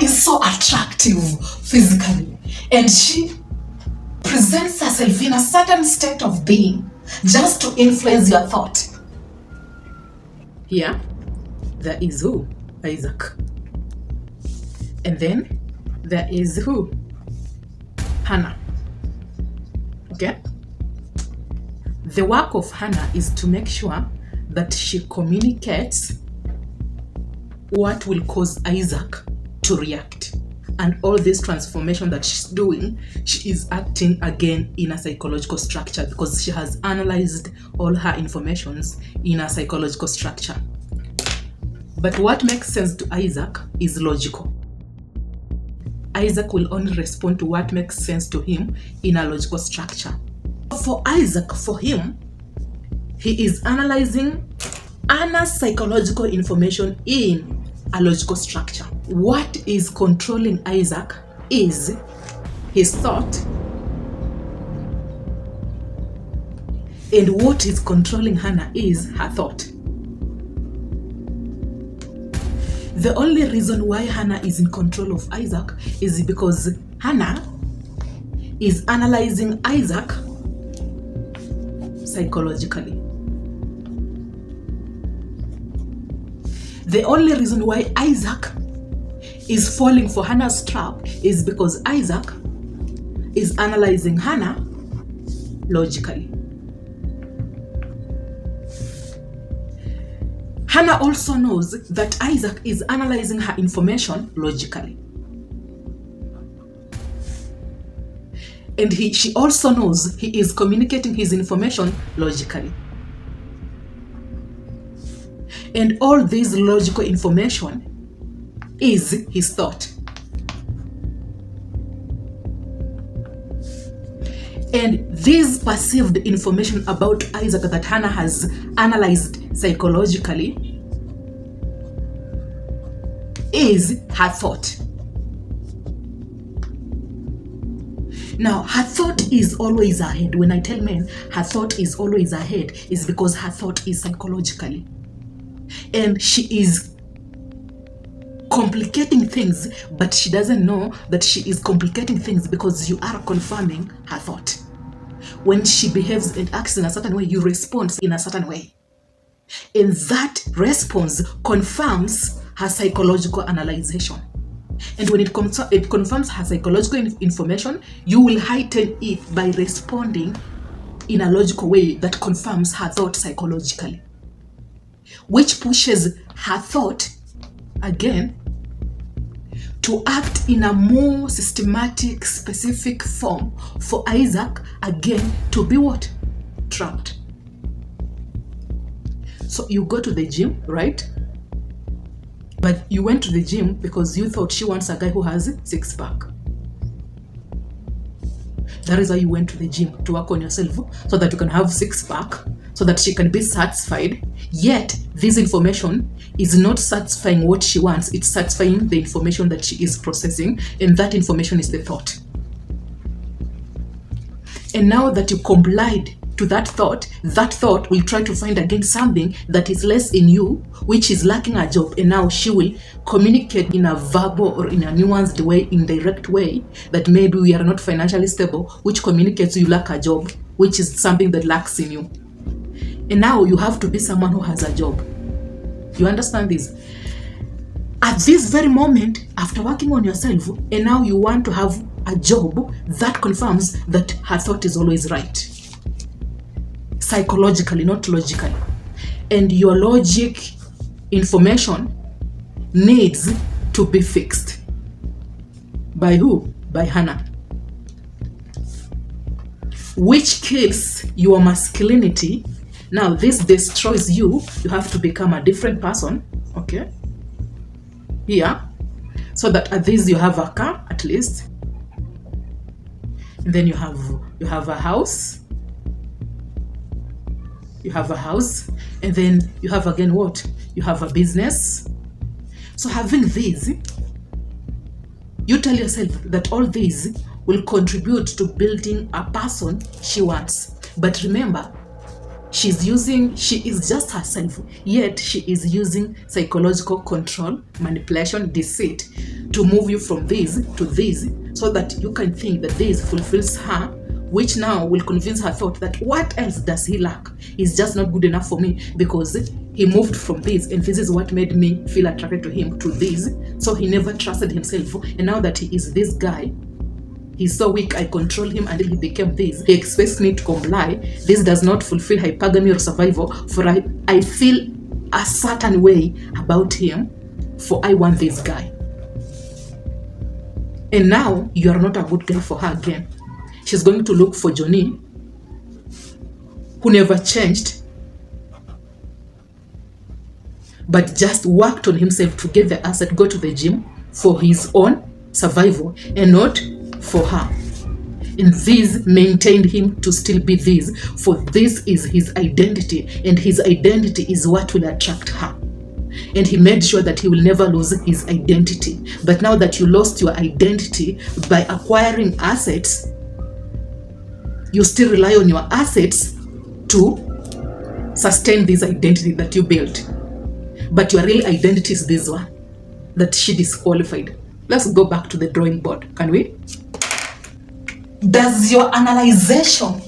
is so attractive physically, and she presents herself in a certain state of being just to influence your thought. Here, there is who? Isaac. And then there is who? Hannah. Okay? The work of Hannah is to make sure that she communicates what will cause Isaac to react. And all this transformation that she's doing, she is acting again in a psychological structure because she has analyzed all her informations in a psychological structure. But what makes sense to Isaac is logical. Isaac will only respond to what makes sense to him in a logical structure. For Isaac, for him, he is analyzing Anna's psychological information in a logical structure. What is controlling Isaac is his thought, and what is controlling Hannah is her thought. The only reason why Hannah is in control of Isaac is because Hannah is analyzing Isaac psychologically. The only reason why Isaac is falling for Hannah's trap is because Isaac is analyzing Hannah logically. Hannah also knows that Isaac is analyzing her information logically. And she also knows he is communicating his information logically. And all this logical information is his thought. And this perceived information about Isaac that Hannah has analyzed psychologically is her thought. Now, her thought is always ahead. When I tell men her thought is always ahead, is because her thought is psychologically. And she is complicating things, but she doesn't know that she is complicating things because you are confirming her thought. When she behaves and acts in a certain way, you respond in a certain way. And that response confirms her psychological analyzation. And when it confirms her psychological information, you will heighten it by responding in a logical way that confirms her thought psychologically, which pushes her thought again to act in a more systematic, specific form for Isaac again to be what? Trapped. So you go to the gym, right? But you went to the gym because you thought she wants a guy who has a six-pack. That is why you went to the gym, to work on yourself so that you can have six-pack, so that she can be satisfied. Yet, this information is not satisfying what she wants. It's satisfying the information that she is processing, and that information is the thought. And now that you complied to that thought will try to find again something that is less in you, which is lacking a job, and now she will communicate in a verbal or in a nuanced way, indirect way, that maybe we are not financially stable, which communicates you lack a job, which is something that lacks in you. And now you have to be someone who has a job. You understand this? At this very moment, after working on yourself, and now you want to have a job that confirms that her thought is always right. Psychologically, not logically. And your logic information needs to be fixed. By who? By Hannah. Which kills your masculinity. Now this destroys you. You have to become a different person. Okay? Here. So that at least you have a car, at least. And then you have a house. You have a house, and then you have again what? You have a business. So having these, you tell yourself that all these will contribute to building a person she wants. But remember, she is just herself, yet she is using psychological control, manipulation, deceit to move you from this to this, so that you can think that this fulfills her, which now will convince her thought that what else does he lack? He's just not good enough for me because he moved from this, and this is what made me feel attracted to him, to this. So he never trusted himself, and now that he is this guy, he's so weak, I control him until he became this. He expects me to comply. This does not fulfill hypergamy or survival, for I feel a certain way about him, for I want this guy. And now you are not a good guy for her again. She's going to look for Johnny, who never changed, but just worked on himself to get the asset, go to the gym for his own survival and not for her. And this maintained him to still be this, for this is his identity, and his identity is what will attract her. And he made sure that he will never lose his identity. But now that you lost your identity by acquiring assets, you still rely on your assets to sustain this identity that you built. But your real identity is this one, that she disqualified. Let's go back to the drawing board, can we? Does your analyzation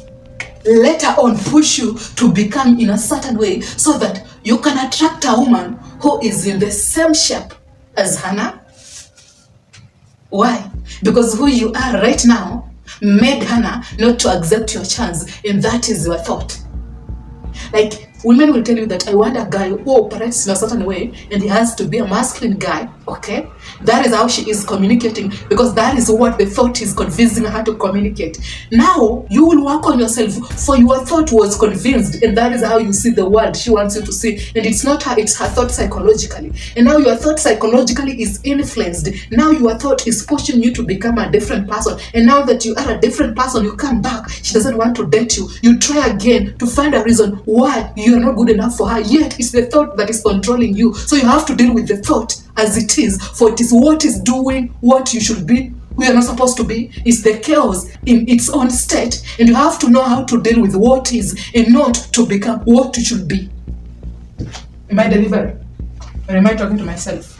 later on push you to become in a certain way so that you can attract a woman who is in the same shape as Hannah? Why? Because who you are right now made Hannah not to accept your chance, and that is your thought. Like, women will tell you that I want a guy who operates in a certain way, and he has to be a masculine guy, okay? That is how she is communicating, because that is what the thought is convincing her to communicate. Now, you will work on yourself, for your thought was convinced, and that is how you see the world she wants you to see. And it's not her, it's her thought psychologically. And now your thought psychologically is influenced. Now your thought is pushing you to become a different person. And now that you are a different person, you come back. She doesn't want to date you. You try again to find a reason why you are not good enough for her. Yet it's the thought that is controlling you. So you have to deal with the thought as it is, for it is what is doing what you should be, who you are not supposed to be. It's the chaos in its own state, and you have to know how to deal with what is and not to become what you should be. Am I delivering? Or am I talking to myself?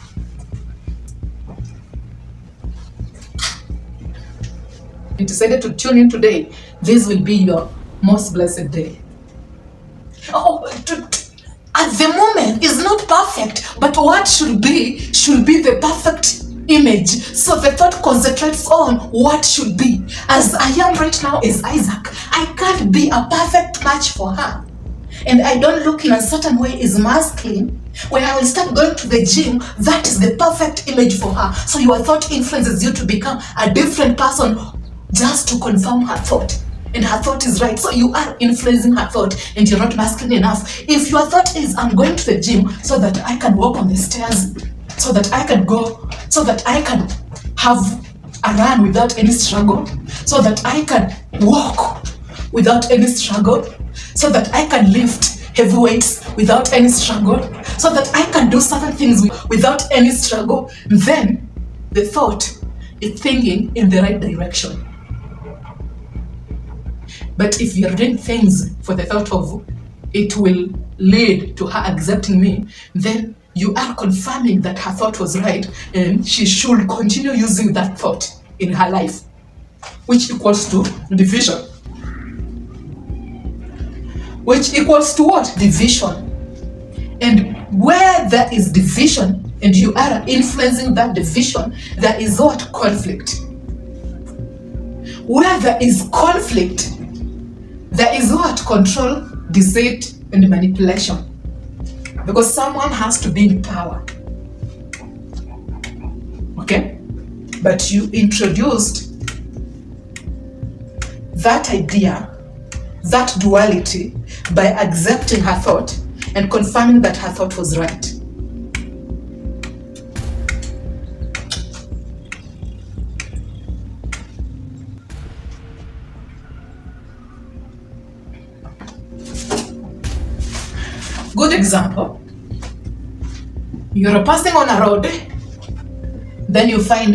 You decided to tune in today. This will be your most blessed day. At the moment is not perfect, but what should be the perfect image. So the thought concentrates on what should be. As I am right now is Isaac. I can't be a perfect match for her. And I don't look in a certain way as masculine. When I will start going to the gym, that is the perfect image for her. So your thought influences you to become a different person just to confirm her thought. And her thought is right, so you are influencing her thought, and you're not masculine enough. If your thought is, I'm going to the gym so that I can walk on the stairs, so that I can go, so that I can have a run without any struggle, so that I can walk without any struggle, so that I can lift heavy weights without any struggle, so that I can do certain things without any struggle, then the thought is thinking in the right direction. But if you're doing things for the thought of it will lead to her accepting me, then you are confirming that her thought was right, and she should continue using that thought in her life, which equals to division. Which equals to what? Division. And where there is division, and you are influencing that division, there is what? Conflict. Where there is conflict, there is what? Control, deceit, and manipulation. Because someone has to be in power. Okay? But you introduced that idea, that duality, by accepting her thought and confirming that her thought was right. Good example. You're passing on a road, then you find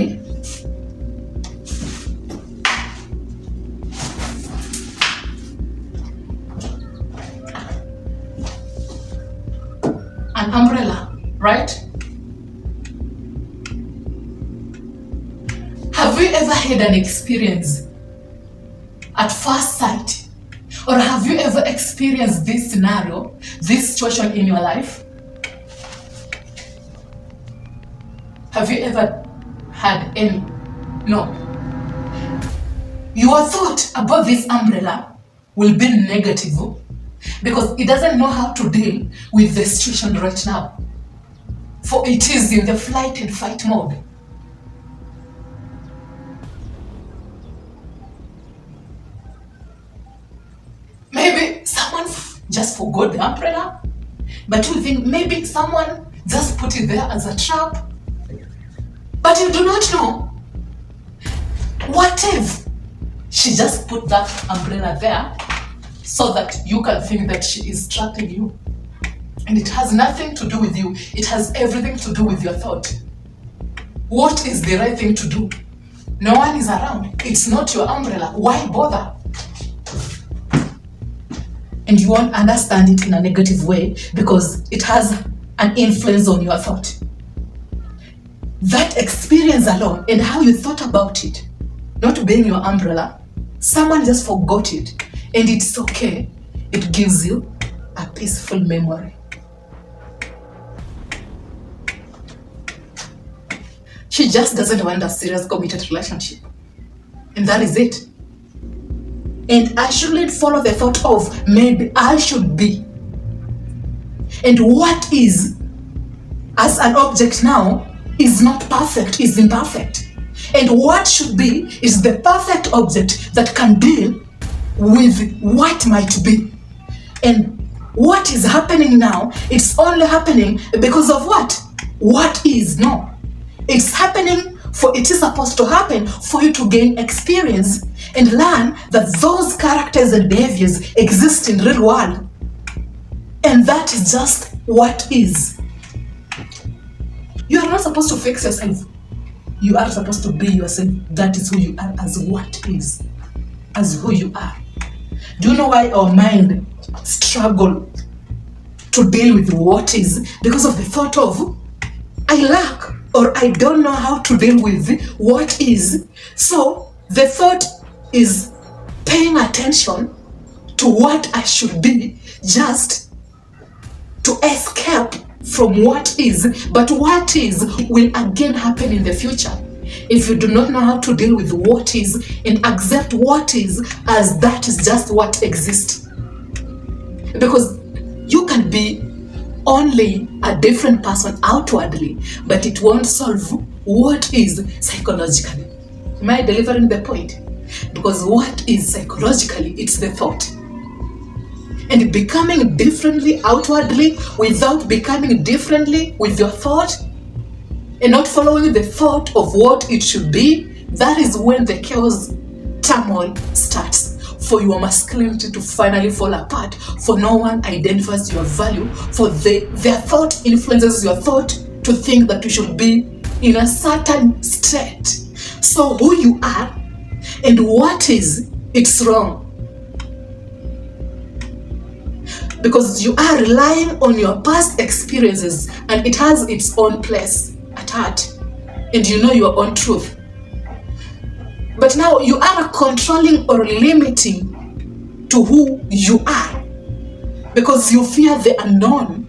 an umbrella, right? Have you ever had an experience at first sight? Or have you ever experienced this scenario, this situation in your life? Have you ever had any? No. Your thought about this umbrella will be negative because it doesn't know how to deal with the situation right now. For it is in the flight and fight mode. Maybe someone just forgot the umbrella, but you think maybe someone just put it there as a trap. But you do not know. What if she just put that umbrella there so that you can think that she is trapping you? And it has nothing to do with you. It has everything to do with your thought. What is the right thing to do? No one is around. It's not your umbrella. Why bother? And you won't understand it in a negative way because it has an influence on your thought. That experience alone and how you thought about it, not being your umbrella, someone just forgot it, and it's okay. It gives you a peaceful memory. She just doesn't want a serious committed relationship. And that is it. And I shouldn't follow the thought of maybe I should be. And what is as an object now is not perfect, is imperfect. And what should be is the perfect object that can deal with what might be. And what is happening now, it's only happening because of what? What is, no. It's happening for it is supposed to happen for you to gain experience and learn that those characters and behaviors exist in real world. And that is just what is. You are not supposed to fix yourself. You are supposed to be yourself. That is who you are as what is. As who you are. Do you know why our mind struggle to deal with what is? Because of the thought of, I lack or I don't know how to deal with what is. So the thought is paying attention to what I should be just to escape from what is. But what is will again happen in the future if you do not know how to deal with what is and accept what is as that is just what exists. Because you can be only a different person outwardly, but it won't solve what is psychologically. Am I delivering the point? Because what is psychologically, it's the thought. And becoming differently outwardly without becoming differently with your thought and not following the thought of what it should be, that is when the chaos turmoil starts. For your masculinity to finally fall apart, for no one identifies your value, for their thought influences your thought to think that you should be in a certain state. So who you are and what is, it's wrong. Because you are relying on your past experiences and it has its own place at heart. And you know your own truth. But now you are controlling or limiting to who you are because you fear the unknown.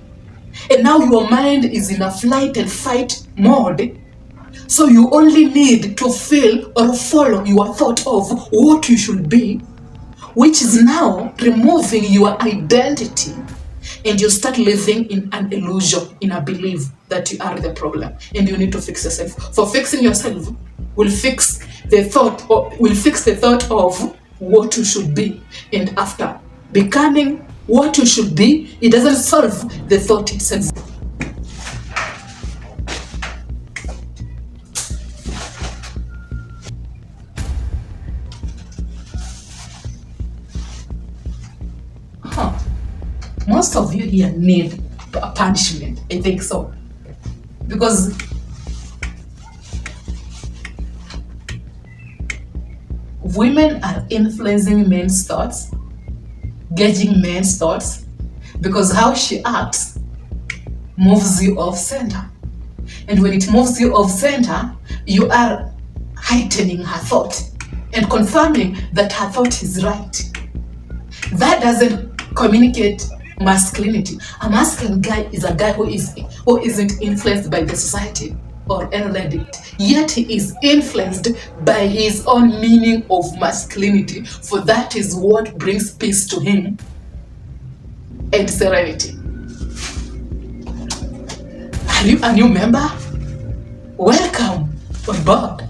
And now your mind is in a flight and fight mode. So you only need to feel or follow your thought of what you should be, which is now removing your identity. And you start living in an illusion, in a belief that you are the problem and you need to fix yourself. For fixing yourself will fix the thought of what you should be. And after becoming what you should be, it doesn't solve the thought itself. Most of you here need a punishment. I think so. Because women are influencing men's thoughts, gauging men's thoughts, because how she acts moves you off center. And when it moves you off center, you are heightening her thought and confirming that her thought is right. That doesn't communicate masculinity. A masculine guy is a guy who isn't influenced by the society or any lady, yet he is influenced by his own meaning of masculinity, for that is what brings peace to him and serenity. Are you a new member? Welcome on board.